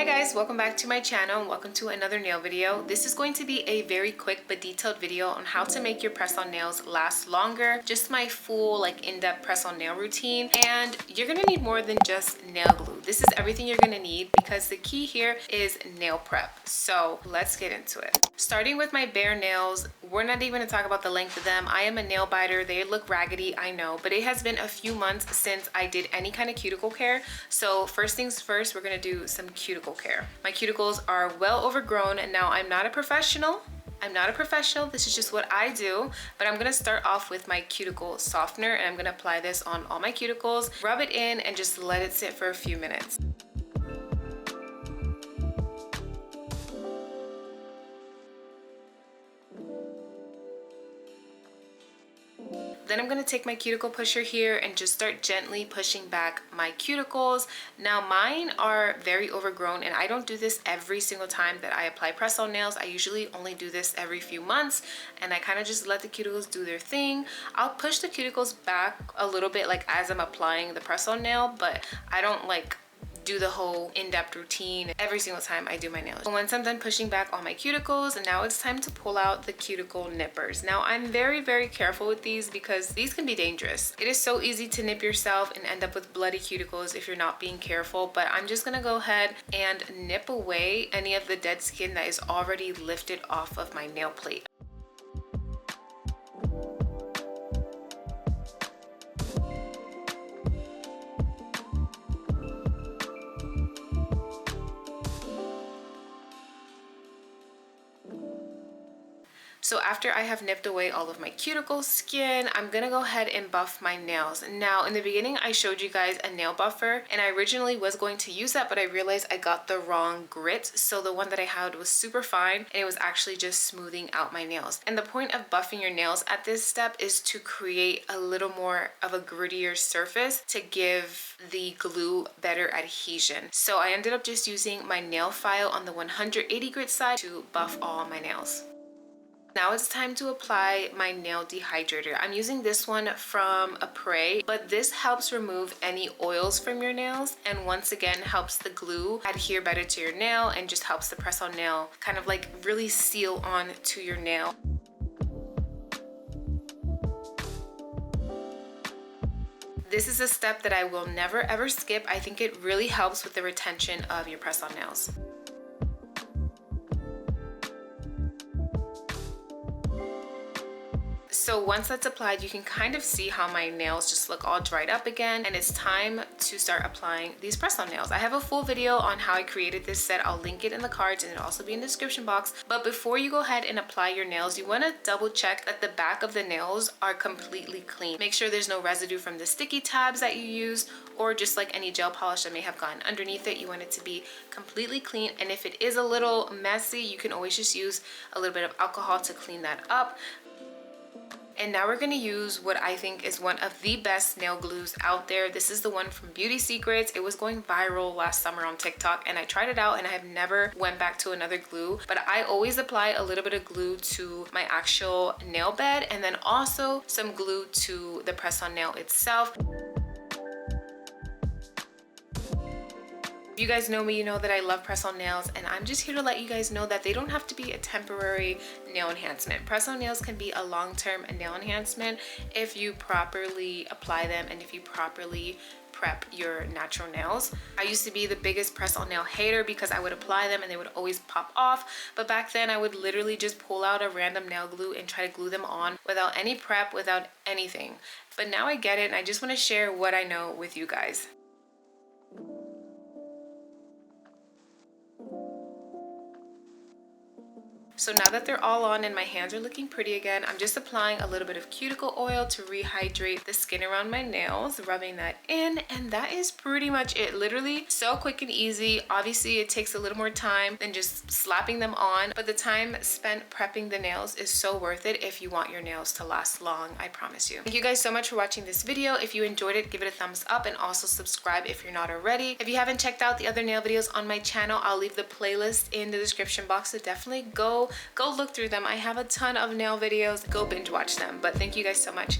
Hi guys, welcome back to my channel and welcome to another nail video. This is going to be a very quick but detailed video on how to make your press-on nails last longer. Just my full in-depth press-on nail routine, and you're gonna need more than just nail glue. This is everything you're gonna need because the key here is nail prep. So let's get into it. Starting with my bare nails, we're not even gonna talk about the length of them. I am a nail biter. They look raggedy, I know, but it has been a few months since I did any kind of cuticle care. So first things first, we're gonna do some cuticle care. My cuticles are well overgrown, and now I'm not a professional. This is just what I do, but I'm gonna start off with my cuticle softener, and I'm gonna apply this on all my cuticles, rub it in, and just let it sit for a few minutes. Then I'm gonna take my cuticle pusher here and just start gently pushing back my cuticles. Now mine are very overgrown, and I don't do this every single time that I apply press-on nails. I usually only do this every few months, and I kind of just let the cuticles do their thing. I'll push the cuticles back a little bit as I'm applying the press-on nail, but I don't do the whole in-depth routine every single time I do my nails. Once I'm done pushing back all my cuticles, and now it's time to pull out the cuticle nippers. Now I'm very careful with these because these can be dangerous. It is so easy to nip yourself and end up with bloody cuticles if you're not being careful, but I'm just gonna go ahead and nip away any of the dead skin that is already lifted off of my nail plate. So after I have nipped away all of my cuticle skin, I'm gonna go ahead and buff my nails. Now in the beginning I showed you guys a nail buffer, and I originally was going to use that, but I realized I got the wrong grit. So the one that I had was super fine, and it was actually just smoothing out my nails. And the point of buffing your nails at this step is to create a little more of a grittier surface to give the glue better adhesion. So I ended up just using my nail file on the 180 grit side to buff all my nails. Now it's time to apply my nail dehydrator. I'm using this one from Apres, but this helps remove any oils from your nails, and once again helps the glue adhere better to your nail and just helps the press-on nail kind of really seal on to your nail. This is a step that I will never ever skip. I think it really helps with the retention of your press-on nails. So once that's applied, you can kind of see how my nails just look all dried up again, and it's time to start applying these press-on nails. I have a full video on how I created this set. I'll link it in the cards, and it'll also be in the description box. But before you go ahead and apply your nails, you want to double check that the back of the nails are completely clean. Make sure there's no residue from the sticky tabs that you use, or just any gel polish that may have gotten underneath it. You want it to be completely clean, and if it is a little messy, you can always just use a little bit of alcohol to clean that up. And now we're gonna use what I think is one of the best nail glues out there. This is the one from Beauty Secrets. It was going viral last summer on TikTok, and I tried it out, and I have never went back to another glue. But I always apply a little bit of glue to my actual nail bed, and then also some glue to the press-on nail itself. If you guys know me, you know that I love press-on nails, and I'm just here to let you guys know that they don't have to be a temporary nail enhancement. Press-on nails can be a long-term nail enhancement if you properly apply them and if you properly prep your natural nails. I used to be the biggest press-on nail hater because I would apply them and they would always pop off, but back then I would literally just pull out a random nail glue and try to glue them on without any prep, without anything. But now I get it, and I just want to share what I know with you guys. So now that they're all on and my hands are looking pretty again, I'm just applying a little bit of cuticle oil to rehydrate the skin around my nails, rubbing that in, and that is pretty much it. Literally so quick and easy. Obviously it takes a little more time than just slapping them on, but the time spent prepping the nails is so worth it if you want your nails to last long, I promise you. Thank you guys so much for watching this video. If you enjoyed it, give it a thumbs up, and also subscribe if you're not already. If you haven't checked out the other nail videos on my channel, I'll leave the playlist in the description box, so definitely go look through them. I have a ton of nail videos. Go binge watch them. But thank you guys so much.